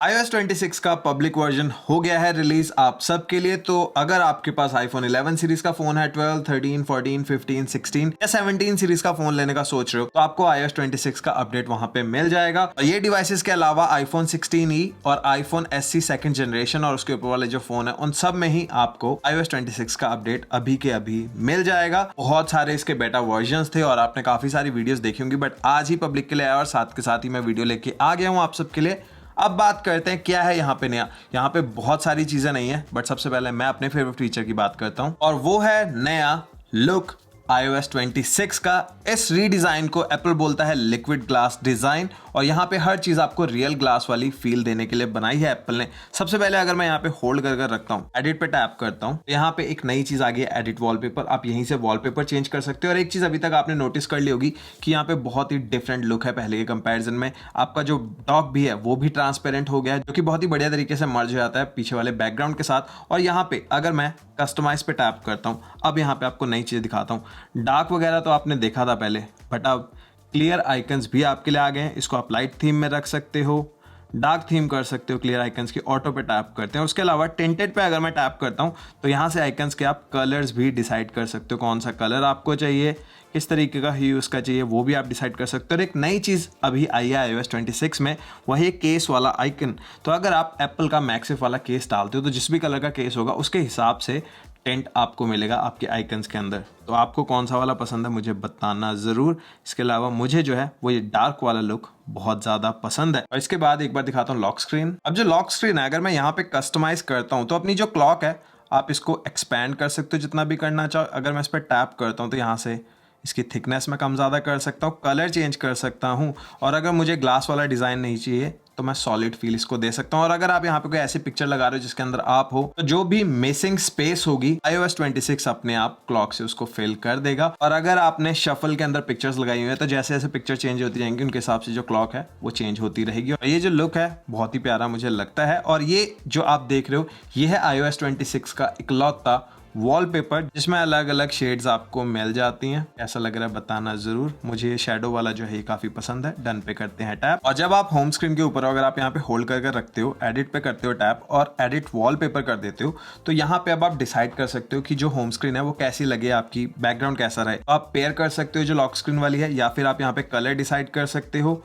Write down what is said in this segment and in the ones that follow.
iOS 26 का public version हो गया है रिलीज आप सबके लिए। तो अगर आपके पास iPhone 11 सीरीज का फोन है, 12, 13, 14, 15, 16 या 17 सीरीज का फोन लेने का सोच रहे हो, तो आपको iOS 26 का अपडेट वहां पे मिल जाएगा। और ये डिवाइसेस के अलावा iPhone 16e और iPhone SE सेकंड जनरेशन और उसके ऊपर वाले जो फोन है उन सब में ही आपको iOS 26 का अपडेट अभी के अभी मिल जाएगा। बहुत सारे इसके बेटा वर्जन्स थे और आपने काफी सारी वीडियोस देखी होंगी, बट आज ही पब्लिक के लिए आया और साथ के साथ ही मैं वीडियो लेके आ गया हूँ आप सबके लिए। अब बात करते हैं क्या है यहाँ पे नया। यहाँ पे बहुत सारी चीजें नहीं है, बट सबसे पहले मैं अपने फेवरेट फीचर की बात करता हूँ और वो है नया लुक iOS 26 का। इस रीडिजाइन को एप्पल बोलता है लिक्विड ग्लास डिजाइन और यहाँ पे हर चीज आपको रियल ग्लास वाली फील देने के लिए बनाई है एप्पल ने। सबसे पहले अगर मैं यहाँ पे होल्ड कर रखता हूँ, एडिट पे टैप करता हूँ, तो यहाँ पे एक नई चीज आ गई है एडिट वॉलपेपर। आप यहीं से वॉलपेपर चेंज कर सकते हो। और एक चीज अभी तक आपने नोटिस कर ली होगी कि यहाँ पे बहुत ही डिफरेंट लुक है पहले के कंपेरिजन में। आपका जो डॉक भी है वो भी ट्रांसपेरेंट हो गया है, जो कि बहुत ही बढ़िया तरीके से मर्ज हो जाता है पीछे वाले बैकग्राउंड के साथ। और यहाँ पे अगर मैं कस्टमाइज पे टैप करता हूँ, अब यहाँ पे आपको नई चीज दिखाता हूँ। डार्क वगैरह तो आपने देखा था पहले, बट अब क्लियर आइकन्स भी आपके लिए आ गए हैं। इसको आप लाइट थीम में रख सकते हो, डार्क थीम कर सकते हो क्लियर आइकन्स की। ऑटो पे टैप करते हैं। उसके अलावा टिंटेड पे अगर मैं टैप करता हूँ तो यहाँ से आइकन्स के आप कलर्स भी डिसाइड कर सकते हो, कौन सा कलर आपको चाहिए, किस तरीके का ह्यू उसका चाहिए, वो भी आप डिसाइड कर सकते हो। और एक नई चीज़ अभी आई है iOS 26 में, वही केस वाला आइकन। तो अगर आप एप्पल का मैक्सिफ वाला केस डालते हो तो जिस भी कलर का केस होगा उसके हिसाब से टेंट आपको मिलेगा आपके आइकन्स के अंदर। तो आपको कौन सा वाला पसंद है मुझे बताना ज़रूर। इसके अलावा मुझे जो है वो ये डार्क वाला लुक बहुत ज़्यादा पसंद है। और इसके बाद एक बार दिखाता हूँ लॉक स्क्रीन। अब जो लॉक स्क्रीन है, अगर मैं यहाँ पे कस्टमाइज करता हूँ तो अपनी जो क्लॉक है आप इसको एक्सपैंड कर सकते हो जितना भी करना चाहो। अगर मैं इस पर टैप करता हूँ तो यहाँ से इसकी थिकनेस में कम ज़्यादा कर सकता हूँ, कलर चेंज कर सकता हूँ। और अगर मुझे ग्लास वाला डिज़ाइन नहीं चाहिए तो मैं सॉलिड फील इसको दे सकता हूँ। और अगर आप यहाँ पे कोई ऐसी पिक्चर लगा रहे हो जिसके अंदर आप हो, तो जो भी मिसिंग स्पेस होगी iOS 26 अपने आप क्लॉक से उसको फिल कर देगा। और अगर आपने शफल के अंदर पिक्चर्स लगाई हुई है तो जैसे जैसे पिक्चर चेंज होती जाएंगी उनके हिसाब से जो क्लॉक है वो चेंज होती रहेगी। और ये जो लुक है बहुत ही प्यारा मुझे लगता है। और ये जो आप देख रहे हो ये है iOS 26 का इकलौता वॉलपेपर जिसमें अलग अलग शेड्स आपको मिल जाती हैं। ऐसा लग रहा है बताना जरूर। मुझे ये शेडो वाला जो है ये काफी पसंद है। डन पे करते हैं टैप। और जब आप होम स्क्रीन के ऊपर अगर आप यहाँ पे होल्ड करके रखते हो, एडिट पे करते हो टैप और एडिट वॉलपेपर कर देते हो, तो यहाँ पे अब आप डिसाइड कर सकते हो कि जो होम स्क्रीन है वो कैसी लगे, आपकी बैकग्राउंड कैसा रहे। तो आप पेयर कर सकते हो जो लॉक स्क्रीन वाली है, या फिर आप यहाँ पे कलर डिसाइड कर सकते हो।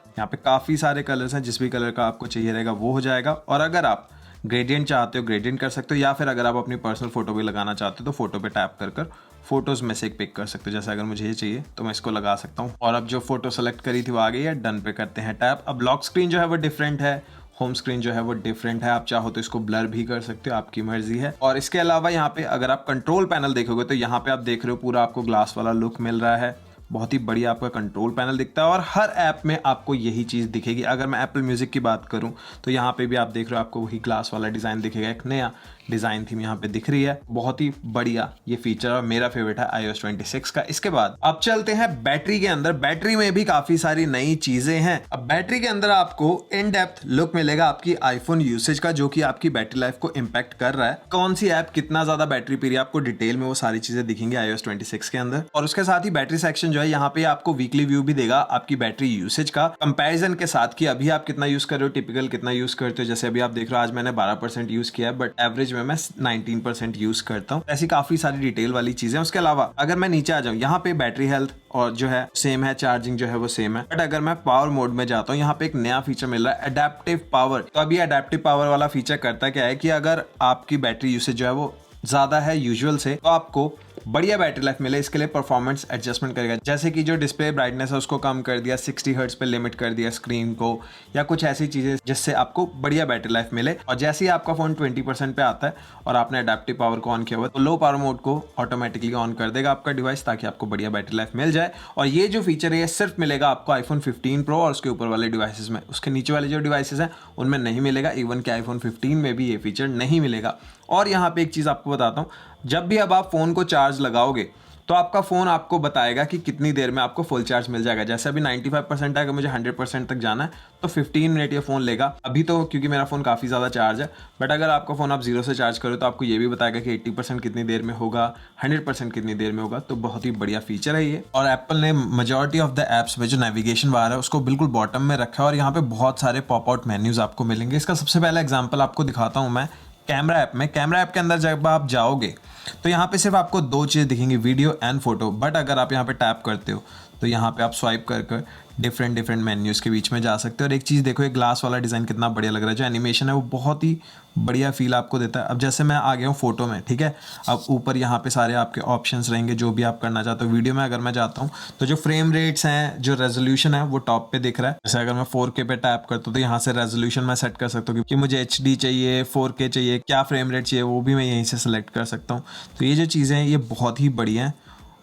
यहाँ पे काफी सारे कलर्स हैं, जिस भी कलर का आपको चाहिए रहेगा वो हो जाएगा। और अगर आप ग्रेडियंट चाहते हो ग्रेडियंट कर सकते हो, या फिर अगर आप अपनी पर्सनल फोटो भी लगाना चाहते हो तो फोटो पे टैप कर फोटोज में से एक पिक कर सकते हो। जैसे अगर मुझे ये चाहिए तो मैं इसको लगा सकता हूँ। और अब जो फोटो सेलेक्ट करी थी वो आ गई है। डन पे करते हैं टैप। अब लॉक स्क्रीन जो है वो डिफरेंट है, होम स्क्रीन जो है वो डिफरेंट है। आप चाहो तो इसको ब्लर भी कर सकते हो, आपकी मर्जी है। और इसके अलावा यहाँ पे अगर आप कंट्रोल पैनल देखोगे तो यहाँ पे आप देख रहे हो पूरा आपको ग्लास वाला लुक मिल रहा है। बहुत ही बढ़िया आपका कंट्रोल पैनल दिखता है और हर ऐप में आपको यही चीज़ दिखेगी। अगर मैं एप्पल म्यूजिक की बात करूं तो यहाँ पे भी आप देख रहे हो आपको वही ग्लास वाला डिज़ाइन दिखेगा। एक नया डिज़ाइन थीम यहाँ पे दिख रही है। बहुत ही बढ़िया ये फीचर और मेरा फेवरेट है iOS 26 का। इसके बाद अब चलते हैं बैटरी के अंदर। बैटरी में भी काफ़ी सारी नई चीज़ें हैं। अब बैटरी के अंदर आपको इन डेप्थ लुक मिलेगा आपकी आईफोन यूसेज का, जो कि आपकी बैटरी लाइफ को इम्पैक्ट कर रहा है। कौन सी ऐप कितना ज़्यादा बैटरी पी रही है आपको डिटेल में वो सारी चीज़ें दिखेंगी iOS 26 के अंदर। और उसके साथ ही बैटरी सेक्शन जो है यहाँ पे आपको वीकली व्यू भी देगा आपकी बैटरी यूसेज का, कंपैरिजन के साथ कि अभी आप कितना यूज कर रहे हो, टिपिकल कितना यूज करते हो। जैसे अभी आप देख रहे हो आज मैंने 12% यूज किया है, बट एवरेज में मैं 19% यूज करता हूँ। ऐसी काफी सारी डिटेल वाली चीजें। उसके अलावा अगर मैं नीचे आ जाऊँ, यहाँ पे बैटरी हेल्थ और जो है सेम है, चार्जिंग जो है वो सेम है। बट अगर मैं पावर मोड में जाता हूँ, यहाँ पे एक नया फीचर मिल रहा है अडेप्टिव पावर। तो अभी अडेप्टिव पावर वाला फीचर करता क्या है कि अगर आपकी बैटरी यूसेज जो है वो ज्यादा है यूजुअल से, तो आपको बढ़िया बैटरी लाइफ मिले इसके लिए परफॉर्मेंस एडजस्टमेंट करेगा। जैसे कि जो डिस्प्ले ब्राइटनेस है उसको कम कर दिया, 60 हर्ट्ज पे लिमिट कर दिया स्क्रीन को, या कुछ ऐसी चीजें जिससे आपको बढ़िया बैटरी लाइफ मिले। और जैसे ही आपका फोन 20% पे आता है और आपने अडेप्टिव पावर को ऑन किया हुआ, तो लो पावर मोड को ऑटोमेटिकली ऑन कर देगा आपका डिवाइस, ताकि आपको बढ़िया बैटरी लाइफ मिल जाए। और ये जो फीचर है ये सिर्फ मिलेगा आपको आईफोन 15 प्रो और उसके ऊपर वाले डिवाइसेस में। उसके नीचे वाले जो डिवाइसेस हैं उनमें नहीं मिलेगा। इवन के आईफोन 15 में भी ये फीचर नहीं मिलेगा। और यहाँ पे एक चीज आपको बताता हूँ, जब भी अब आप फोन को चार्ज लगाओगे तो आपका फ़ोन आपको बताएगा कि कितनी देर में आपको फुल चार्ज मिल जाएगा। जैसे अभी 95% है, अगर मुझे 100% तक जाना है तो 15 मिनट ये फ़ोन लेगा अभी तो, क्योंकि मेरा फ़ोन काफ़ी ज़्यादा चार्ज है। बट अगर आपका फ़ोन आप 0 से चार्ज करो तो आपको ये भी बताएगा कि 80% कितनी देर में होगा, 100% कितनी देर में होगा। तो बहुत ही बढ़िया फीचर है ये। और एप्पल ने मेजॉरिटी ऑफ द ऐप्स में जो नेविगेशन बार है उसको बिल्कुल बॉटम में रखा है और यहाँ पे बहुत सारे पॉप आउट मेन्यूज आपको मिलेंगे। इसका सबसे पहला एग्जाम्पल आपको दिखाता हूँ मैं कैमरा ऐप में। कैमरा ऐप के अंदर जब आप जाओगे तो यहाँ पे सिर्फ आपको 2 चीज़ दिखेंगी, वीडियो एंड फोटो। बट अगर आप यहाँ पे टैप करते हो तो यहाँ पे आप स्वाइप कर डिफरेंट मेन्यूज़ के बीच में जा सकते हो। और एक चीज़ देखो, ये ग्लास वाला डिज़ाइन कितना बढ़िया लग रहा है, जो एनिमेशन है वो बहुत ही बढ़िया फील आपको देता है। अब जैसे मैं आ गया हूँ फोटो में, ठीक है, अब ऊपर यहाँ पे सारे आपके ऑप्शंस रहेंगे जो भी आप करना चाहते हो। वीडियो में अगर मैं जाता हूँ तो जो फ्रेम रेट्स हैं, जो रेजोल्यूशन है वो टॉप पे दिख रहा है। जैसे अगर मैं 4K पे टैप करता हूँ तो यहाँ से रेजोल्यूशन मैं सेट कर सकता हूँ कि मुझे HD चाहिए, 4K चाहिए, क्या फ्रेम रेट चाहिए, वो भी मैं यहीं से सेलेक्ट कर सकता हूँ। तो ये जो चीज़ें हैं ये बहुत ही बढ़िया हैं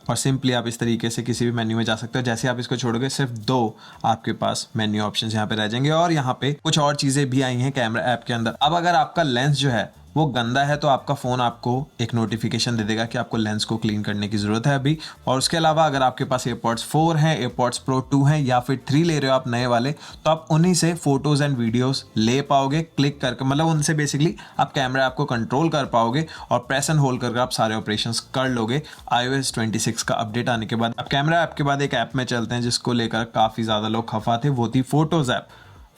और सिंपली आप इस तरीके से किसी भी मेन्यू में जा सकते हो। जैसे आप इसको छोड़ोगे सिर्फ 2 आपके पास मेन्यू ऑप्शंस यहाँ पे रह जाएंगे और यहाँ पे कुछ और चीज़ें भी आई हैं कैमरा ऐप के अंदर। अब अगर आपका लेंस जो है वो गंदा है तो आपका फ़ोन आपको एक नोटिफिकेशन दे देगा कि आपको लेंस को क्लीन करने की ज़रूरत है अभी। और उसके अलावा अगर आपके पास एयरपॉड्स 4 हैं, एयरपॉड्स प्रो 2 हैं या फिर 3 ले रहे हो आप नए वाले, तो आप उन्हीं से फोटोज़ एंड वीडियोस ले पाओगे क्लिक करके। मतलब उनसे बेसिकली आप कैमरा ऐप को कंट्रोल कर पाओगे और प्रेस एंड होल्ड करके आप सारे ऑपरेशंस कर लोगे iOS 26 का अपडेट आने के बाद। अब कैमरा ऐप के बाद एक ऐप में चलते हैं जिसको लेकर काफ़ी ज़्यादा लोग खफा थे, वो थी फोटोज़ ऐप।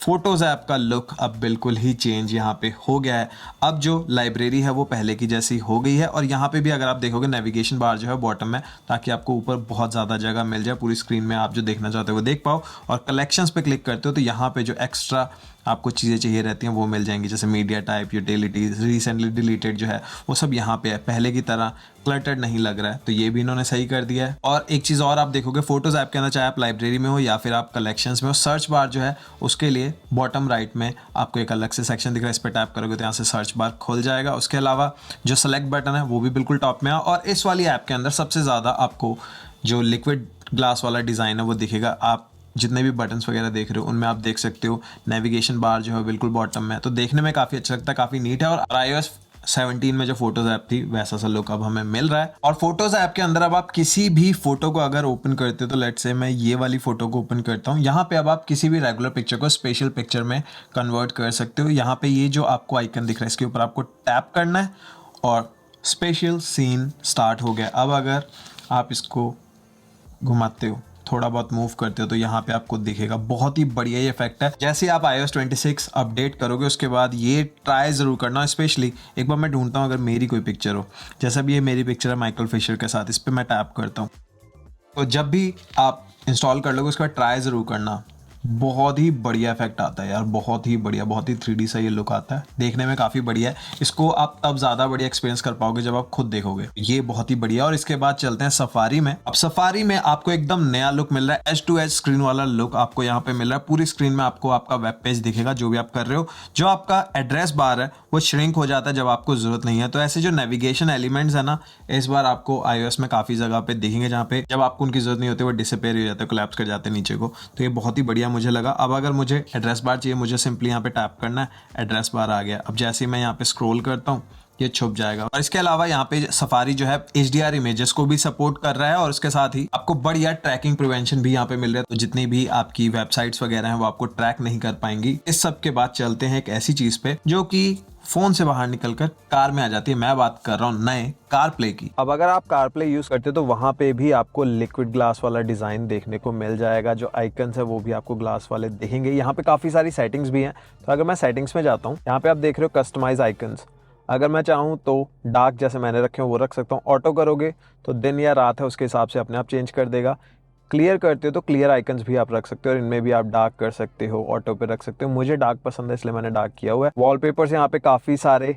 फोटोज़ ऐप का लुक अब बिल्कुल ही चेंज यहाँ पे हो गया है। अब जो लाइब्रेरी है वो पहले की जैसी हो गई है और यहाँ पे भी अगर आप देखोगे नेविगेशन बार जो है बॉटम में, ताकि आपको ऊपर बहुत ज़्यादा जगह मिल जाए, पूरी स्क्रीन में आप जो देखना चाहते हो वो देख पाओ। और कलेक्शंस पे क्लिक करते हो तो यहाँ पे जो एक्स्ट्रा आपको चीज़ें चाहिए रहती हैं वो मिल जाएंगी, जैसे media type, utilities, recently deleted जो है वो सब यहाँ पे है। पहले की तरह क्लटर्ड नहीं लग रहा है, तो ये भी इन्होंने सही कर दिया है। और एक चीज़ और आप देखोगे फोटोज़ ऐप के अंदर, चाहे आप लाइब्रेरी में हो या फिर आप कलेक्शंस में हो, सर्च बार जो है उसके लिए बॉटम राइट में आपको एक अलग से सेक्शन दिख रहा है। इस पर टैप करोगे तो यहाँ से सर्च बार खुल जाएगा। उसके अलावा जो सेलेक्ट बटन है वो भी बिल्कुल टॉप में है। और इस वाली ऐप के अंदर सबसे ज़्यादा आपको जो लिक्विड ग्लास वाला डिज़ाइन है वो दिखेगा। आप जितने भी बटन्स वगैरह देख रहे हो उनमें आप देख सकते हो नेविगेशन बार जो है बिल्कुल बॉटम में है, तो देखने में काफ़ी अच्छा लगता है, काफ़ी नीट है। और iOS 17 में जो फोटोज़ ऐप थी वैसा सा लुक अब हमें मिल रहा है। और फोटोज़ ऐप के अंदर अब आप किसी भी फोटो को अगर ओपन करते हो, तो लेट्स से मैं ये वाली फोटो को ओपन करता हूँ, यहाँ पे अब आप किसी भी रेगुलर पिक्चर को स्पेशल पिक्चर में कन्वर्ट कर सकते हो। यहाँ पे ये जो आपको आइकन दिख रहा है इसके ऊपर आपको टैप करना है और स्पेशल सीन स्टार्ट हो गया। अब अगर आप इसको घुमाते हो, थोड़ा बहुत मूव करते हो, तो यहाँ पे आपको दिखेगा। बहुत ही बढ़िया ये इफेक्ट है। जैसे आप iOS 26 अपडेट करोगे उसके बाद ये ट्राई ज़रूर करना। स्पेशली एक बार मैं ढूंढता हूँ अगर मेरी कोई पिक्चर हो, जैसा भी ये मेरी पिक्चर है माइकल फिशर के साथ, इस पर मैं टैप करता हूँ। तो जब भी आप इंस्टॉल कर लोगे उसके बाद ट्राई ज़रूर करना। बहुत ही बढ़िया इफेक्ट आता है यार, बहुत ही बढ़िया, बहुत ही 3D सा ये लुक आता है, देखने में काफ़ी बढ़िया है। इसको आप तब ज़्यादा बढ़िया एक्सपीरियंस कर पाओगे जब आप खुद देखोगे, ये बहुत ही बढ़िया। और इसके बाद चलते हैं सफारी में। अब सफारी में आपको एकदम नया लुक मिल रहा है, एज टू एज स्क्रीन वाला लुक आपको यहाँ पे मिल रहा है। पूरी स्क्रीन में आपको आपका वेब पेज दिखेगा जो भी आप कर रहे हो। जो आपका एड्रेस बार है वो श्रिंक हो जाता है जब आपको ज़रूरत नहीं है। तो ऐसे जो नेविगेशन एलिमेंट्स है ना, इस बार आपको iOS में काफ़ी जगह पे दिखेंगे जहाँ पे जब आपको उनकी ज़रूरत नहीं होती वो डिसअपेयर हो जाते हैं, कोलैप्स कर जाते हैं नीचे को। तो ये बहुत ही बढ़िया मुझे लगा। अब अगर मुझे एड्रेस बार चाहिए, मुझे सिंपली यहाँ पे टैप करना है, एड्रेस बार आ गया। अब जैसे ही मैं यहाँ पे स्क्रॉल करता हूँ ये छुप जाएगा। और इसके अलावा यहाँ पे सफारी जो है HDR इमेजेस को भी सपोर्ट कर रहा है और उसके साथ ही आपको बढ़िया ट्रैकिंग प्रिवेंशन भी यहाँ पे मिल रहा है। तो जितनी भी आपकी वेबसाइट्स वगैरह हैं वो आपको ट्रैक नहीं कर पाएंगी। इस सब के बाद चलते हैं एक ऐसी चीज पे जो कि फोन से बाहर निकलकर कार में आ जाती है। मैं बात कर रहा हूँ नए कारप्ले की। अब अगर आप कारप्ले यूज करते हो तो वहां पे भी आपको लिक्विड ग्लास वाला डिजाइन देखने को मिल जाएगा। जो आइकन्स है वो भी आपको ग्लास वाले दिखेंगे। यहाँ पे काफी सारी सेटिंग्स भी हैं। तो अगर मैं सेटिंग्स में जाता हूँ, यहाँ पे आप देख रहे हो कस्टमाइज आइकन्स। अगर मैं चाहूँ तो डार्क जैसे मैंने रखे हो वो रख सकता हूँ। ऑटो करोगे तो दिन या रात है उसके हिसाब से अपने आप चेंज कर देगा। क्लियर करते हो तो क्लियर आइकन्स भी आप रख सकते हो और इनमें भी आप डार्क कर सकते हो, ऑटो पे रख सकते हो। मुझे डार्क पसंद है इसलिए मैंने डार्क किया हुआ है। वॉलपेपर्स यहाँ पे काफ़ी सारे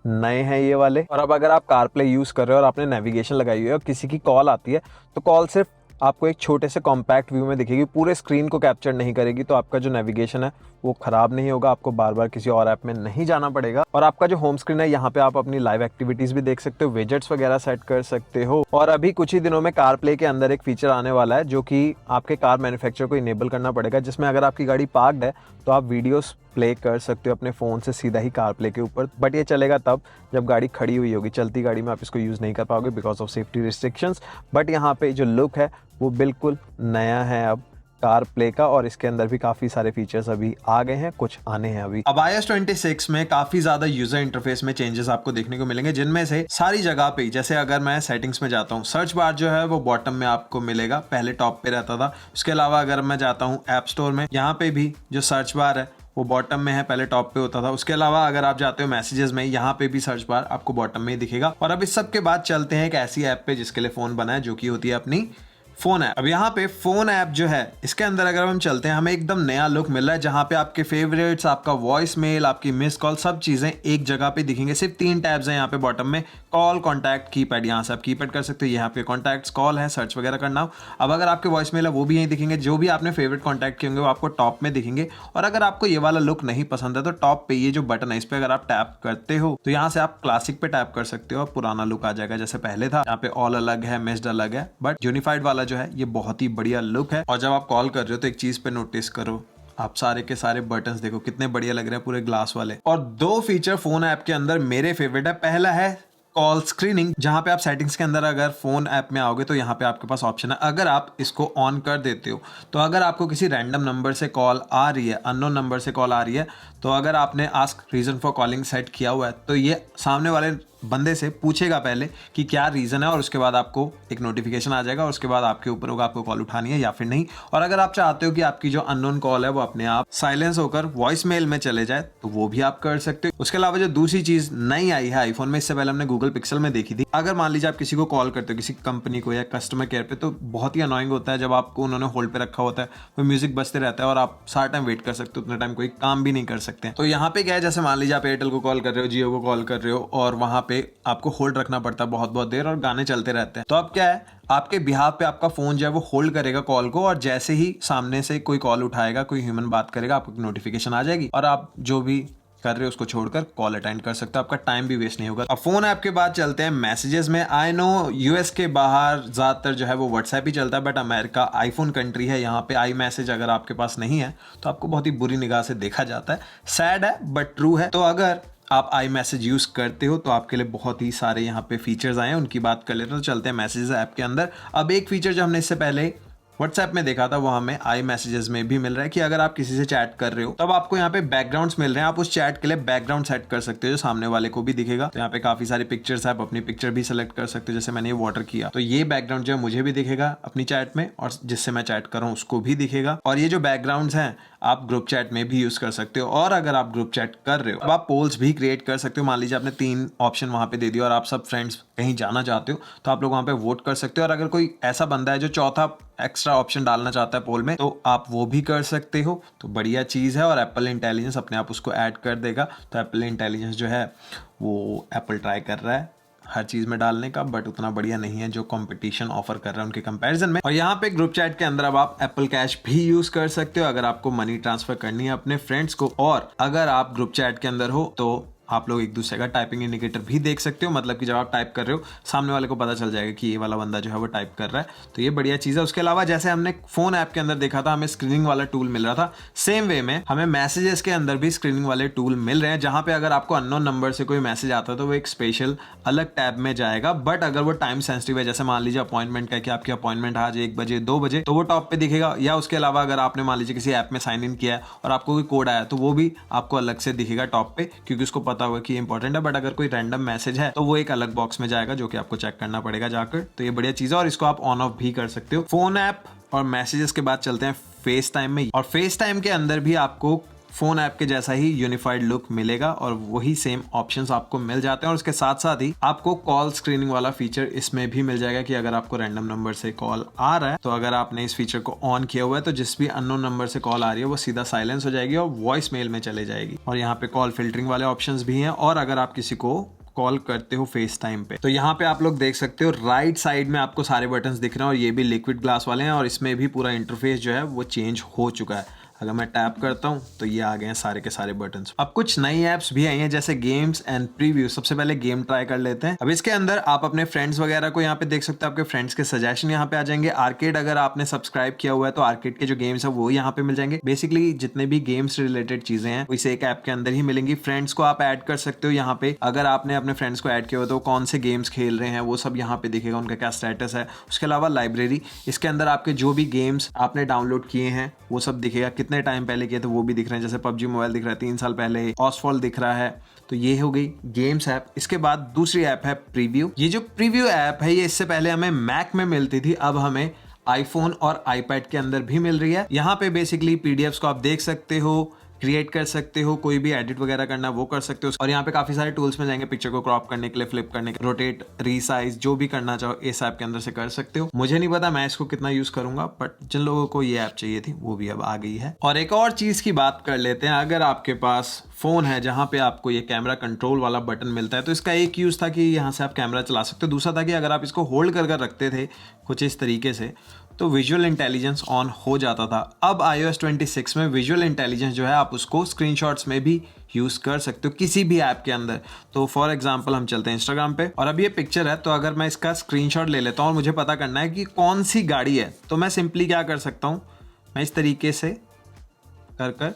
नए हैं ये वाले। और अब अगर आप कारप्ले यूज़ कर रहे हो और आपने नेविगेशन लगाई हुई है और किसी की कॉल आती है तो कॉल सिर्फ आपको एक छोटे से कॉम्पैक्ट व्यू में दिखेगी, पूरे स्क्रीन को कैप्चर नहीं करेगी। तो आपका जो नेविगेशन है वो खराब नहीं होगा, आपको बार बार किसी और ऐप में नहीं जाना पड़ेगा। और आपका जो होम स्क्रीन है यहाँ पे आप अपनी लाइव एक्टिविटीज भी देख सकते हो, विजेट्स वगैरह सेट कर सकते हो। और अभी कुछ ही दिनों में कार प्ले के अंदर एक फीचर आने वाला है जो कि आपके कार मैन्युफैक्चरर को इनेबल करना पड़ेगा, जिसमें अगर आपकी गाड़ी पार्क्ड है तो आप वीडियोस प्ले कर सकते हो अपने फ़ोन से सीधा ही कार प्ले के ऊपर। बट ये चलेगा तब जब गाड़ी खड़ी हुई होगी, चलती गाड़ी में आप इसको यूज़ नहीं कर पाओगे because of safety restrictions. But यहाँ पे जो लुक है वो बिल्कुल नया है अब कार प्ले का, और इसके अंदर भी काफी सारे फीचर्स अभी आ गए हैं, कुछ आने हैं अभी। अब iOS 26 में काफी ज्यादा यूजर इंटरफेस में चेंजेस आपको देखने को मिलेंगे, जिनमें से सारी जगह पे, जैसे अगर मैं सेटिंग्स में जाता हूँ, सर्च बार जो है वो बॉटम में आपको मिलेगा, पहले टॉप पे रहता था। उसके अलावा अगर मैं जाता हूँ ऐप स्टोर में, यहाँ पे भी जो सर्च बार है वो बॉटम में है, पहले टॉप पे होता था। उसके अलावा अगर आप जाते हो मैसेजेस में, यहाँ पे भी सर्च बार आपको बॉटम में ही दिखेगा। और अब इस सब के बाद चलते हैं एक ऐसी ऐप पे जिसके लिए फोन बना है, जो कि होती है अपनी फोन ऐप। अब यहाँ पे फोन ऐप जो है, इसके अंदर अगर हम चलते हैं, हमें एकदम नया लुक मिल रहा है, जहाँ पे आपके फेवरेट्स, आपका वॉइस मेल, आपकी मिस कॉल, सब चीजें एक जगह पे दिखेंगे। सिर्फ 3 टैब्स हैं यहाँ पे बॉटम में, कॉल, कॉन्टैक्ट, कीपैड। यहाँ से आप कीपैड कर सकते हो, यहाँ पे कॉन्टैक्ट्स, कॉल है, सर्च वगैरह करना हो। अब अगर आपके वॉइस मेल है वो भी यहीं दिखेंगे, जो भी आपने फेवरेट कॉन्टैक्ट किए होंगे वो आपको टॉप में दिखेंगे। और अगर आपको ये वाला लुक नहीं पसंद है तो टॉप पे ये जो बटन है, इस पे अगर आप टैप करते हो तो यहाँ से आप क्लासिक पे टैप कर सकते हो और पुराना लुक आ जाएगा जैसे पहले था। यहाँ पे ऑल अलग है, मिस्ड अलग है, बट यूनिफाइड वाला जो है ये बहुत ही बढ़िया लुक है। और जब आप कॉल कर रहे हो तो एक चीज पे नोटिस करो, आप सारे के सारे बटन्स देखो कितने बढ़िया लग रहे हैं, पूरे ग्लास वाले। और 2 फीचर फोन ऐप के अंदर मेरे फेवरेट है। पहला है कॉल स्क्रीनिंग, जहां पे आप सेटिंग्स के अंदर अगर फोन ऐप में आओगे तो यहाँ पे आपके पास ऑप्शन है, अगर आप इसको ऑन कर देते हो तो अगर आपको किसी रैंडम नंबर से कॉल आ रही है, अननोन नंबर से कॉल आ रही है, तो अगर आपने ask reason for calling set किया हुआ है तो ये सामने वाले बंदे से पूछेगा पहले कि क्या रीजन है, और उसके बाद आपको एक नोटिफिकेशन आ जाएगा और उसके बाद आपके ऊपर होगा आपको कॉल उठानी है या फिर नहीं। और अगर आप चाहते हो कि आपकी जो अननोन कॉल है वो अपने आप साइलेंस होकर वॉइस मेल में चले जाए तो वो भी आप कर सकते हो। उसके अलावा जो दूसरी चीज नई आई है आईफोन में, इससे पहले हमने गूगल पिक्सल में देखी थी, अगर मान लीजिए आप किसी को कॉल करते हो, किसी कंपनी को या कस्टमर केयर पे, तो बहुत ही अनोइंग होता है जब आपको उन्होंने होल्ड पे रखा होता है, वो म्यूजिक बजते रहता है और आप सारा टाइम वेट कर सकते हो, उतना टाइम कोई काम भी नहीं कर सकते। तो यहाँ पे क्या है, जैसे मान लीजिए आप एयरटेल को कॉल कर रहे हो, जियो को कॉल कर रहे हो, और वहां पे आपको होल्ड रखना पड़ता है बहुत बहुत देर और गाने चलते रहते हैं, तो अब क्या है, आपके बिहाफ पे आपका फोन जो है वो होल्ड करेगा कॉल को, और जैसे ही सामने से कोई कॉल उठाएगा, कोई ह्यूमन बात करेगा, आपको नोटिफिकेशन आ जाएगी और आप जो भी कर रहे हो उसको छोड़कर कॉल अटेंड कर सकते हो, आपका टाइम भी वेस्ट नहीं होगा। अब फोन ऐप के बाद चलते हैं मैसेजेस में। आई नो यूएस के बाहर ज्यादातर जो है वो व्हाट्सएप ही चलता है, बट अमेरिका आईफोन कंट्री है, यहाँ पे आई मैसेज अगर आपके पास नहीं है तो आपको बहुत ही बुरी निगाह से देखा जाता है। सैड है बट ट्रू है। तो अगर आप आई मैसेज यूज करते हो तो आपके लिए बहुत ही सारे यहाँ पे फीचर्स आए हैं, उनकी बात कर लेते हैं। तो चलते हैं मैसेजेस ऐप के अंदर। अब एक फीचर जो हमने इससे पहले व्हाट्सएप में देखा था वो हमें आई मैसेजेस में भी मिल रहा है कि अगर आप किसी से चैट कर रहे हो तब आपको यहाँ पे बैकग्राउंड्स मिल रहे हैं, आप उस चैट के लिए बैकग्राउंड सेट कर सकते हो जो सामने वाले को भी दिखेगा। तो यहाँ पे काफी सारी पिक्चर्स है, आप अपनी पिक्चर भी सेलेक्ट कर सकते हो, जैसे मैंने ये वाटर किया तो ये बैकग्राउंड जो है मुझे भी दिखेगा अपनी चैट में, और जिससे मैं चैट कर रहा हूँ उसको भी दिखेगा। और ये जो बैकग्राउंड्स हैं आप ग्रुप चैट में भी यूज कर सकते हो। और अगर आप ग्रुप चैट कर रहे हो तो आप पोल्स भी क्रिएट कर सकते हो। मान लीजिए आपने 3 ऑप्शन वहां पे दे दिया और आप सब फ्रेंड्स कहीं जाना चाहते हो तो आप लोग वहां पे वोट कर सकते हो। और अगर कोई ऐसा बंदा है जो चौथा एक्स्ट्रा ऑप्शन डालना चाहता है पोल में तो आप वो भी कर सकते हो। तो बढ़िया चीज है, और एप्पल इंटेलिजेंस अपने आप उसको ऐड कर देगा। तो एप्पल इंटेलिजेंस जो है वो एप्पल ट्राई कर रहा है हर चीज में डालने का, बट उतना बढ़िया नहीं है जो कंपटीशन ऑफर कर रहा है उनके कंपैरिजन में। और यहाँ पे ग्रुप चैट के अंदर अब आप एप्पल कैश भी यूज कर सकते हो अगर आपको मनी ट्रांसफर करनी है अपने फ्रेंड्स को। और अगर आप ग्रुप चैट के अंदर हो तो आप लोग एक दूसरे का टाइपिंग इंडिकेटर भी देख सकते हो, मतलब कि जब आप टाइप कर रहे हो सामने वाले को पता चल जाएगा कि ये वाला बंदा जो है वो टाइप कर रहा है। तो ये बढ़िया चीज़ है। उसके अलावा जैसे हमने फोन ऐप के अंदर देखा था हमें स्क्रीनिंग वाला टूल मिल रहा था, सेम वे में हमें मैसेजेस के अंदर भी स्क्रीनिंग वाले टूल मिल रहे हैं, जहां पे अगर आपको अननोन नंबर से कोई मैसेज आता है तो वो एक स्पेशल अलग टैब में जाएगा। बट अगर वो टाइम सेंसिटिव है, जैसे मान लीजिए अपॉइंटमेंट का कि आपकी अपॉइंटमेंट आज 1 बजे 2 बजे, तो वो टॉप पे दिखेगा। या उसके अलावा अगर आपने मान लीजिए किसी ऐप में साइन इन किया है और आपको कोई कोड आया तो वो भी आपको अलग से दिखेगा टॉप पे, क्योंकि उसको पता होगा कि इंपॉर्टेंट। बट अगर कोई रैंडम मैसेज है तो वो एक अलग बॉक्स में जाएगा जो कि आपको चेक करना पड़ेगा जाकर। तो ये बढ़िया चीज है और इसको आप ऑन ऑफ भी कर सकते हो। फोन ऐप और मैसेजेस के बाद चलते हैं फेस टाइम में। और फेस टाइम के अंदर भी आपको फोन ऐप के जैसा ही यूनिफाइड लुक मिलेगा और वही सेम ऑप्शंस आपको मिल जाते हैं। और उसके साथ साथ ही आपको कॉल स्क्रीनिंग वाला फीचर इसमें भी मिल जाएगा कि अगर आपको रैंडम नंबर से कॉल आ रहा है तो अगर आपने इस फीचर को ऑन किया हुआ है तो जिस भी अननोन नंबर से कॉल आ रही है वो सीधा साइलेंस हो जाएगी और वॉइस मेल में चले जाएगी। और यहाँ पे कॉल फिल्टरिंग वाले ऑप्शंस भी हैं। और अगर आप किसी को कॉल करते हो फेस टाइम पे तो यहाँ पे आप लोग देख सकते हो राइट साइड में आपको सारे बटन्स दिख रहे हैं और ये भी लिक्विड ग्लास वाले हैं और इसमें भी पूरा इंटरफेस जो है वो चेंज हो चुका है। अगर मैं टैप करता हूँ तो ये आ गए हैं सारे के सारे बटन्स। अब कुछ नई ऐप्स भी आई हैं जैसे गेम्स एंड प्रीव्यू। सबसे पहले गेम ट्राई कर लेते हैं। अब इसके अंदर आप अपने फ्रेंड्स वगैरह को यहाँ पे देख सकते हो, आपके फ्रेंड्स के सजेशन यहाँ पे आ जाएंगे। आर्केड अगर आपने सब्सक्राइब किया हुआ है तो आर्केड के जो गेम्स है वो यहाँ पे मिल जाएंगे। बेसिकली जितने भी गेम्स रिलेटेड चीजें हैं वो इस एक ऐप के अंदर ही मिलेंगी। फ्रेंड्स को आप ऐड कर सकते हो यहाँ पे। अगर आपने अपने फ्रेंड्स को ऐड किया हो तो कौन से गेम्स खेल रहे हैं वो सब यहाँ पे दिखेगा, उनका क्या स्टेटस है। उसके अलावा लाइब्रेरी, इसके अंदर आपके जो भी गेम्स आपने डाउनलोड किए हैं वो सब दिखेगा, कितने टाइम पहले किए थे वो भी दिख रहे हैं। जैसे पबजी मोबाइल दिख रहा है 3 साल पहले, ऑसफॉल दिख रहा है। तो ये हो गई गेम्स ऐप। इसके बाद दूसरी ऐप है प्रीव्यू। ये जो प्रीव्यू ऐप है ये इससे पहले हमें मैक में मिलती थी, अब हमें आईफोन और आईपैड के अंदर भी मिल रही है। यहाँ पे बेसिकली पीडीएफ्स को आप देख सकते हो, क्रिएट कर सकते हो, कोई भी एडिट वगैरह करना वो कर सकते हो। और यहाँ पे काफी सारे टूल्स में जाएंगे, पिक्चर को क्रॉप करने के लिए, फ्लिप करने के लिए, रोटेट, रीसाइज, जो भी करना चाहो इस ऐप के अंदर से कर सकते हो। मुझे नहीं पता मैं इसको कितना यूज करूंगा, बट जिन लोगों को ये ऐप चाहिए थी वो भी अब आ गई है। और एक और चीज की बात कर लेते हैं। अगर आपके पास फोन है जहां पे आपको ये कैमरा कंट्रोल वाला बटन मिलता है तो इसका एक यूज था कि यहाँ से आप कैमरा चला सकते हो। दूसरा था कि अगर आप इसको होल्ड कर रखते थे कुछ इस तरीके से तो विजुअल इंटेलिजेंस ऑन हो जाता था। अब iOS 26 में विजुअल इंटेलिजेंस जो है आप उसको स्क्रीनशॉट्स में भी यूज़ कर सकते हो किसी भी ऐप के अंदर। तो फॉर एग्जांपल हम चलते हैं इंस्टाग्राम पे और अब ये पिक्चर है, तो अगर मैं इसका स्क्रीनशॉट ले लेता हूँ और मुझे पता करना है कि कौन सी गाड़ी है, तो मैं सिंपली क्या कर सकता हूँ, मैं इस तरीके से कर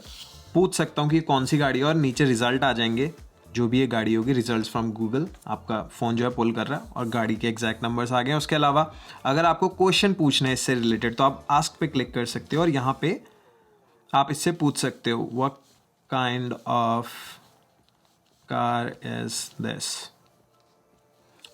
पूछ सकता हूँ कि कौन सी गाड़ी है और नीचे रिजल्ट आ जाएंगे। जो भी ये गाड़ी होगी, रिजल्ट्स फ्रॉम गूगल, आपका फ़ोन जो है पुल कर रहा है और गाड़ी के एग्जैक्ट नंबर्स आ गए हैं। उसके अलावा अगर आपको क्वेश्चन पूछने हैं इससे रिलेटेड तो आप आस्क पे क्लिक कर सकते हो और यहाँ पे आप इससे पूछ सकते हो what kind of car is this,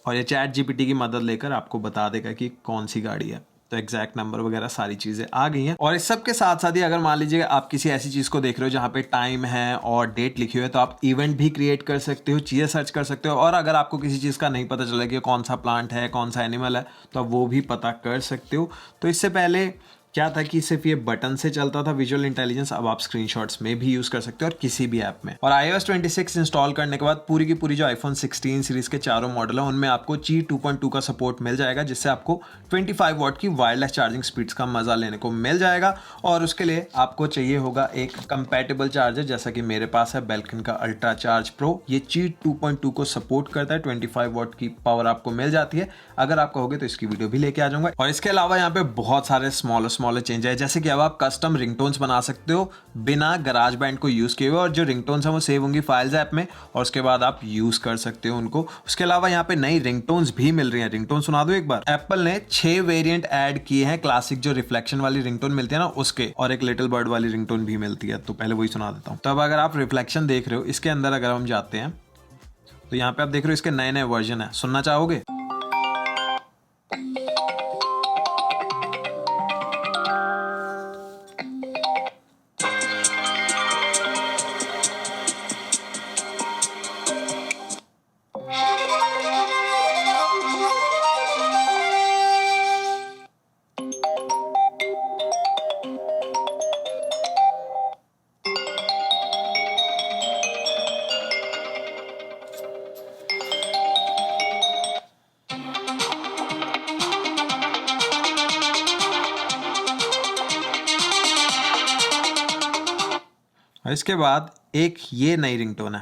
और ये चैट जीपीटी की मदद लेकर आपको बता देगा कि कौन सी गाड़ी है। तो एग्जैक्ट नंबर वगैरह सारी चीज़ें आ गई हैं। और इस सब के साथ साथ ही अगर मान लीजिए आप किसी ऐसी चीज़ को देख रहे हो जहाँ पे टाइम है और डेट लिखी हुई है तो आप इवेंट भी क्रिएट कर सकते हो, चीज़ें सर्च कर सकते हो। और अगर आपको किसी चीज़ का नहीं पता चला कि कौन सा प्लांट है, कौन सा एनिमल है, तो आप वो भी पता कर सकते हो। तो इससे पहले क्या था कि सिर्फ ये बटन से चलता था विजुअल इंटेलिजेंस, अब आप स्क्रीनशॉट्स में भी यूज कर सकते हो और किसी भी ऐप में। और iOS 26 इंस्टॉल करने के बाद पूरी की पूरी जो iPhone 16 सीरीज के चारों मॉडल है उनमें आपको Qi 2.2 का सपोर्ट मिल जाएगा, जिससे आपको 25 वॉट की वायरलेस चार्जिंग स्पीड्स का मजा लेने को मिल जाएगा। और उसके लिए आपको चाहिए होगा एक कंपैटिबल चार्जर, जैसा कि मेरे पास है बेल्किन का अल्ट्रा चार्ज प्रो। ये Qi 2.2 को सपोर्ट करता है, 25 वॉट की पावर आपको मिल जाती है। अगर आप कहोगे तो इसकी वीडियो भी लेके आ जाऊंगा। और इसके अलावा यहाँ पे बहुत सारे स्मॉलर चेंज है, जैसे कि अब आप कस्टम रिंगटोन्स बना सकते हो बिना गराज बैंड को यूज किए हुए, और जो रिंगटोन्स हैं वो सेव होंगी फाइल्स ऐप में और उसके बाद आप यूज कर सकते हो उनको। उसके अलावा यहाँ पे नई रिंगटोन्स भी मिल रही हैं। रिंगटोन सुना दो एक बार। एप्पल ने 6 वेरिएंट ऐड किए हैं, क्लासिक जो रिफ्लेक्शन वाली रिंगटोन मिलती है ना उसके, और एक लिटिल बर्ड वाली रिंगटोन भी मिलती है। तो पहले वही सुना देता हूँ। तो अब अगर आप रिफ्लेक्शन देख रहे हो, इसके अंदर अगर हम जाते हैं तो यहाँ पे आप देख रहे हो इसके नए नए वर्जन है, सुनना चाहोगे? और इसके बाद एक ये नई रिंगटोन है।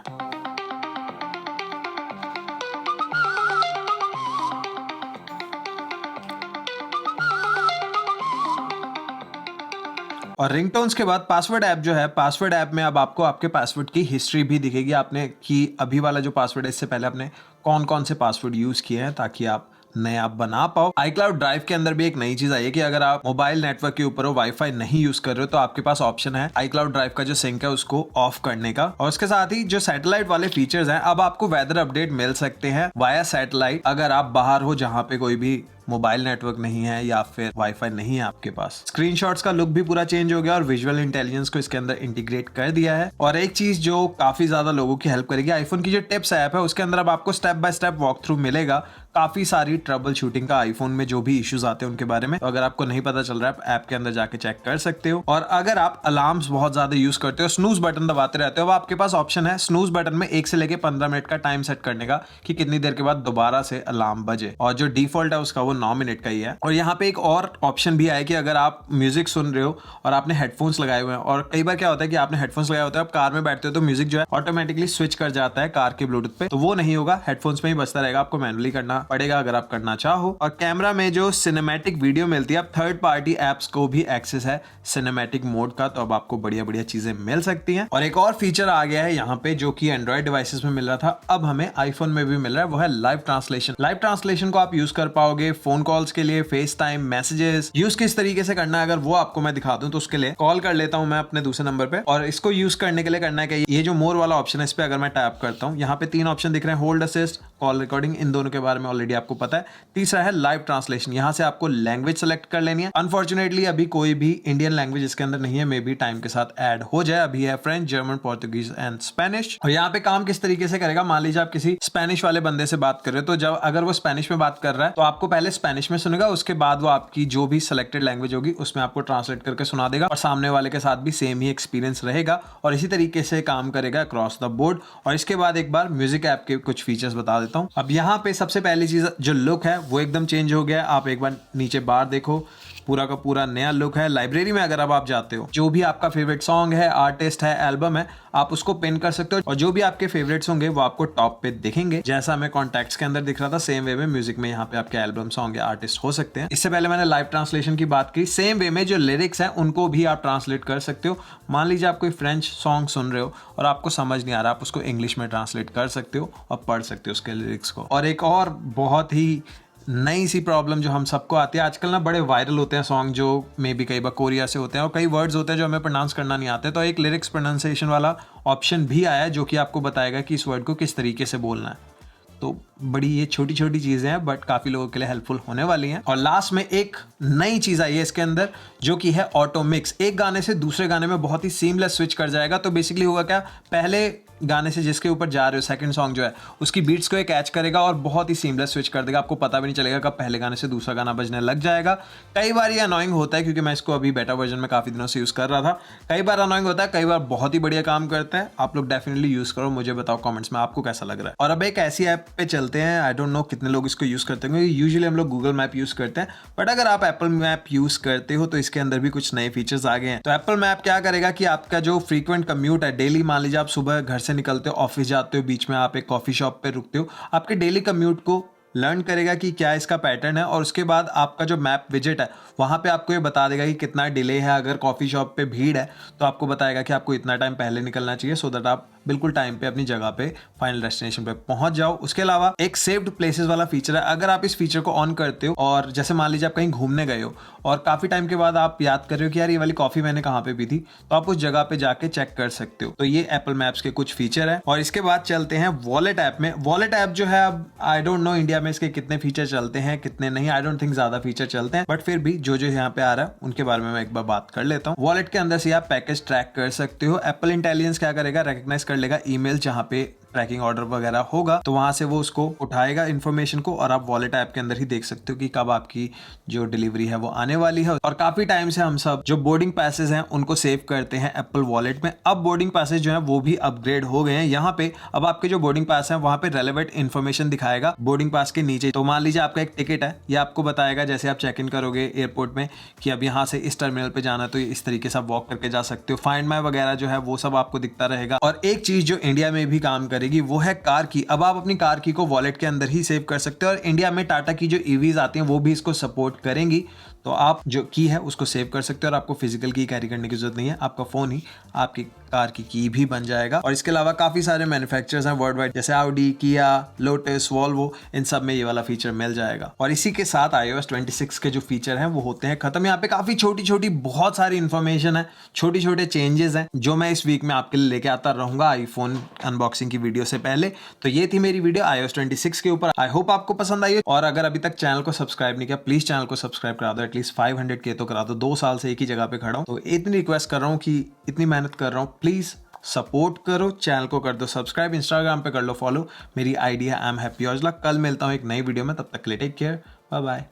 और रिंगटोन्स के बाद पासवर्ड ऐप जो है, पासवर्ड ऐप में अब आपको आपके पासवर्ड की हिस्ट्री भी दिखेगी, आपने कि अभी वाला जो पासवर्ड है इससे पहले आपने कौन कौन से पासवर्ड यूज किए हैं, ताकि आप नए आप बना पाओ। iCloud ड्राइव के अंदर भी एक नई चीज आई है कि अगर आप मोबाइल नेटवर्क के ऊपर हो, वाईफाई नहीं यूज कर रहे हो, तो आपके पास ऑप्शन है iCloud ड्राइव का जो सिंक है उसको ऑफ करने का। और उसके साथ ही जो सैटेलाइट वाले फीचर्स हैं, अब आपको वेदर अपडेट मिल सकते हैं वाया सैटेलाइट, अगर आप बाहर हो जहां पे कोई भी मोबाइल नेटवर्क नहीं है या फिर वाईफाई नहीं है आपके पास। स्क्रीनशॉट्स का लुक भी पूरा चेंज हो गया और विजुअल इंटेलिजेंस को इसके अंदर इंटीग्रेट कर दिया है। और एक चीज जो काफी ज्यादा लोगों की हेल्प करेगी, आईफोन की जो टिप्स ऐप है उसके अंदर अब आपको step by step walk through मिलेगा, काफी सारी ट्रबल शूटिंग का आईफोन में जो भी इश्यूज आते हैं उनके बारे में। तो अगर आपको नहीं पता चल रहा है, ऐप के अंदर जाके चेक कर सकते हो। और अगर आप अलार्म्स बहुत ज्यादा यूज करते हो, स्नूज बटन दबाते रहते हो, अब आपके पास ऑप्शन है स्नूज बटन में 1 से लेके 15 मिनट का टाइम सेट करने का कि कितनी देर के बाद दोबारा से अलार्म बजे। और जो डिफॉल्ट है उसका वो 9 मिनट का ही है। और यहाँ पे एक और ऑप्शन भी आया कि अगर आप म्यूजिक सुन रहे हो और आपने हेडफोन्स लगाए हुए हैं, और कई बार क्या होता है कि आपने हेडफोन्स लगाए होते हैं, आप कार में बैठते हो तो म्यूजिक जो है ऑटोमेटिकली स्विच कर जाता है कार के ब्लूटूथ पे, तो वो नहीं होगा, हेडफोन्स में ही बजता रहेगा, आपको मैनुअली करना पड़ेगा अगर आप करना चाहो। और कैमरा में जो सिनेमैटिक वीडियो मिलती है, अब थर्ड पार्टी एप्स को भी एक्सेस है सिनेमैटिक मोड का, तो अब आपको बढ़िया बढ़िया चीजें मिल सकती हैं। और एक और फीचर आ गया है यहाँ पे जो कि एंड्रॉइड डिवाइसेस में मिल रहा था, अब हमें आईफोन में भी मिल रहा है, वो है लाइव ट्रांसलेशन। लाइव ट्रांसलेशन को आप यूज कर पाओगे फोन कॉल्स के लिए, फेस टाइम, मैसेजेस। यूज किस तरीके से करना है अगर वो आपको मैं दिखा दूं, तो उसके लिए कॉल कर लेता हूं मैं अपने दूसरे नंबर पे, और इसको यूज करने के लिए करना है कि ये जो मोर वाला ऑप्शन है, इस पे अगर मैं टैप करता हूं, यहाँ पे 3 ऑप्शन दिख रहे हैं, होल्ड असिस्ट, कॉल रिकॉर्डिंग, इन दोनों के बारे में ऑलरेडी आपको पता है। तीसरा है लाइव ट्रांसलेशन, यहाँ से आपको लैंग्वेज सेलेक्ट कर लेनी है। अनफॉर्चुनेटली अभी कोई भी इंडियन लैंग्वेज इसके अंदर नहीं है, मे बी टाइम के साथ ऐड हो जाए। अभी है French, German, Portuguese and Spanish. और यहाँ पे काम किस तरीके से करेगा, मान लीजिए आप किसी स्पेनिश वाले बंदे से बात कर रहे हो, तो जब अगर वो स्पेनिश में बात कर रहा है तो आपको पहले स्पेनिश में सुनेगा, उसके बाद वो आपकी जो भी सिलेक्टेड लैंग्वेज होगी उसमें आपको ट्रांसलेट करके सुना देगा, और सामने वाले के साथ भी सेम ही एक्सपीरियंस रहेगा, और इसी तरीके से काम करेगा अक्रॉस द बोर्ड। और इसके बाद एक बार म्यूजिक ऐप के कुछ फीचर्स बता देता हूँ। अब यहाँ पे सबसे पहली चीज जो लुक है वो एकदम चेंज हो गया है। आप एक बार नीचे बार देखो, पूरा का पूरा नया लुक है। लाइब्रेरी में अगर अब आप जाते हो, जो भी आपका फेवरेट सॉन्ग है, आर्टिस्ट है, एल्बम है, आप उसको पिन कर सकते हो, और जो भी आपके फेवरेट्स होंगे वो आपको टॉप पे दिखेंगे। जैसा हमें कॉन्टैक्ट्स के अंदर दिख रहा था, सेम वे में म्यूजिक में यहाँ पे आपके एल्बम, सॉन्ग या आर्टिस्ट हो सकते हैं। इससे पहले मैंने लाइव ट्रांसलेशन की बात की, सेम वे में जो लिरिक्स हैं उनको भी आप ट्रांसलेट कर सकते हो। मान लीजिए आप कोई फ्रेंच सॉन्ग सुन रहे हो और आपको समझ नहीं आ रहा, आप उसको इंग्लिश में ट्रांसलेट कर सकते हो और पढ़ सकते हो उसके लिरिक्स को। और एक और बहुत ही नई सी प्रॉब्लम जो हम सबको आती है आजकल ना, बड़े वायरल होते हैं सॉन्ग जो मे बी कई बार कोरिया से होते हैं, और कई वर्ड्स होते हैं जो हमें प्रोनाउंस करना नहीं आते, तो एक लिरिक्स प्रोनाउंसिएशन वाला ऑप्शन भी आया है जो कि आपको बताएगा कि इस वर्ड को किस तरीके से बोलना है। तो बड़ी ये छोटी छोटी चीज़ें हैं बट काफ़ी लोगों के लिए हेल्पफुल होने वाली हैं। और लास्ट में एक नई चीज़ आई है इसके अंदर जो कि है ऑटो मिक्स। एक गाने से दूसरे गाने में बहुत ही सीमलेस स्विच कर जाएगा। तो बेसिकली होगा क्या, पहले गाने से जिसके ऊपर जा रहे हो, सेकंड सॉन्ग जो है उसकी बीट्स को कैच करेगा और बहुत ही सीमलेस स्विच कर देगा, आपको पता भी नहीं चलेगा कब पहले गाने से दूसरा गाना बजने लग जाएगा। कई बार ये अनोइंग होता है क्योंकि मैं इसको अभी बेटा वर्जन में काफ़ी दिनों से यूज़ कर रहा था। कई बार अनोइंग होता है, कई बार बहुत ही बढ़िया काम करता है। आप लोग डेफिनेटली यूज़ करो, मुझे बताओ कमेंट्स में आपको कैसा लग रहा है। और अब एक ऐसी ऐप पे चलते हैं, आई डोंट नो कितने लोग इसको यूज़ करते हैं, यूजुअली हम लोग गूगल मैप यूज़ करते हैं, बट अगर आप एप्पल मैप यूज़ करते हो तो इसके अंदर भी कुछ नए फीचर्स आ गए हैं। तो एप्पल मैप क्या करेगा कि आपका जो फ्रीक्वेंट कम्यूट है, डेली मान लीजिए आप सुबह घर से निकलते हो, ऑफिस जाते हो, बीच में आप एक कॉफी शॉप पे रुकते हो, आपके डेली कम्यूट को लर्न करेगा कि क्या इसका पैटर्न है, और उसके बाद आपका जो मैप विजेट है वहाँ पे आपको ये बता देगा कि कितना डिले है। अगर कॉफ़ी शॉप पे भीड़ है तो आपको बताएगा कि आपको इतना टाइम पहले निकलना चाहिए, सो दैट आप बिल्कुल टाइम पे अपनी जगह पे फाइनल डेस्टिनेशन पे पहुंच जाओ। उसके अलावा एक सेव्ड प्लेसेस वाला फीचर है। अगर आप इस फीचर को ऑन करते हो और जैसे मान लीजिए आप कहीं घूमने गए हो और काफ़ी टाइम के बाद आप याद कर रहे हो कि यार ये वाली कॉफ़ी मैंने कहाँ पे पी थी, तो आप उस जगह पे जाके चेक कर सकते हो। तो ये एप्पल मैप्स के कुछ फीचर है। और इसके बाद चलते हैं वॉलेट ऐप में। वॉलेट ऐप जो है, अब आई डोंट नो इंडिया में इसके कितने फीचर चलते हैं कितने नहीं, आई डोंट थिंक ज्यादा फीचर चलते हैं, बट फिर भी जो जो यहाँ पे आ रहा है उनके बारे में मैं एक बार बात कर लेता हूँ। वॉलेट के अंदर से आप पैकेज ट्रैक कर सकते हो। एप्पल इंटेलिजेंस क्या करेगा, रिकॉग्नाइज कर लेगा ईमेल जहाँ पे ट्रैकिंग ऑर्डर वगैरह होगा, तो वहां से वो उसको उठाएगा इन्फॉर्मेशन को, और आप वॉलेट ऐप के अंदर ही देख सकते हो कि कब आपकी जो डिलीवरी है वो आने वाली है। और काफी टाइम से हम सब जो बोर्डिंग पैसेज हैं उनको सेव करते हैं एप्पल वॉलेट में। अब बोर्डिंग पैसेज जो है वो भी अपग्रेड हो गए हैं। यहाँ पे अब आपके जो बोर्डिंग पास है वहां पे रेलेवेंट इन्फॉर्मेशन दिखाएगा बोर्डिंग पास के नीचे। तो मान लीजिए आपका एक टिकट है, ये आपको बताएगा जैसे आप चेक इन करोगे एयरपोर्ट में कि अब यहाँ से इस टर्मिनल पे जाना है, तो इस तरीके से आप वॉक करके जा सकते हो। फाइंड माई वगैरह जो है वो सब आपको दिखता रहेगा। और एक चीज जो इंडिया में भी काम करेगी वो है कार की। अब आप अपनी कार की को वॉलेट के अंदर ही सेव कर सकते हो, और इंडिया में टाटा की जो ईवीज आती हैं वो भी इसको सपोर्ट करेंगी। तो आप जो की है उसको सेव कर सकते हो, और आपको फिजिकल की कैरी करने की जरूरत नहीं है, आपका फोन ही आपकी कार की भी बन जाएगा। और इसके अलावा काफी सारे मैन्युफैक्चरर्स हैं वर्ल्ड वाइड, जैसे ऑडी, किया, लोटस, वॉल्वो, इन सब में ये वाला फीचर मिल जाएगा। और इसी के साथ iOS 26 के जो फीचर हैं वो होते हैं खत्म। यहाँ पे काफी छोटी छोटी बहुत सारी इंफॉर्मेशन है, छोटे छोटे चेंजेस हैं जो मैं इस वीक में आपके लिए लेके आता रहूंगा आईफोन अनबॉक्सिंग की वीडियो से पहले। तो ये थी मेरी वीडियो iOS 26 के ऊपर। आई होप आपको पसंद आई हो, और अगर अभी तक चैनल को सब्सक्राइब नहीं किया, प्लीज चैनल को सब्सक्राइब करा दो। एटलीस्ट 500 के तो करा दो। 2 साल से एक ही जगह पे खड़ा हूं, तो इतनी रिक्वेस्ट कर रहा हूं कि इतनी मेहनत कर रहा हूं, प्लीज सपोर्ट करो। चैनल को कर दो सब्सक्राइब, इंस्टाग्राम पे कर लो फॉलो। मेरी आईडी है I'm Happy Ojla। कल मिलता हूं एक नई वीडियो में, तब तक के लिए टेक केयर, बाय बाय।